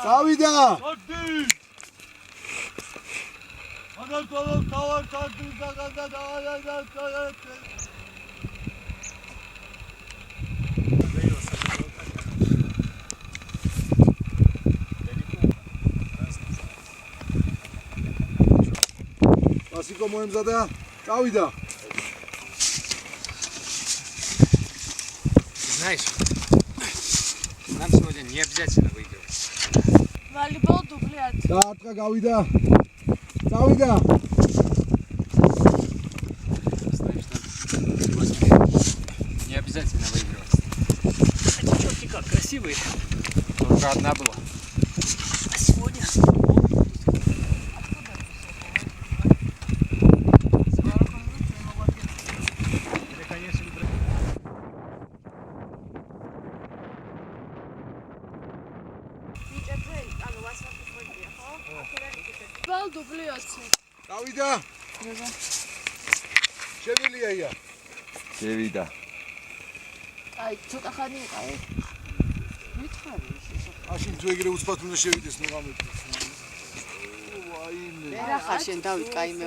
Davida! Vasiko moemzada, Davida! Знаешь, нам сегодня не обязательно выигрывать. Волейбол дублят. Daatra gavida. Davida! Знаешь, нам сегодня не обязательно выигрывать. Эти четки как красивые. Только одна была. А сегодня? Волейбол дублят. Davida! Შევილია. შევიდა. Აი, ცოტა ხანი იყავი. მითხარი ეს. Აშინ თუ ეგრე უცბად უნდა შევიდეს ნუ გამეთქი. მე რა ხარ შენ დავით, კაი მე.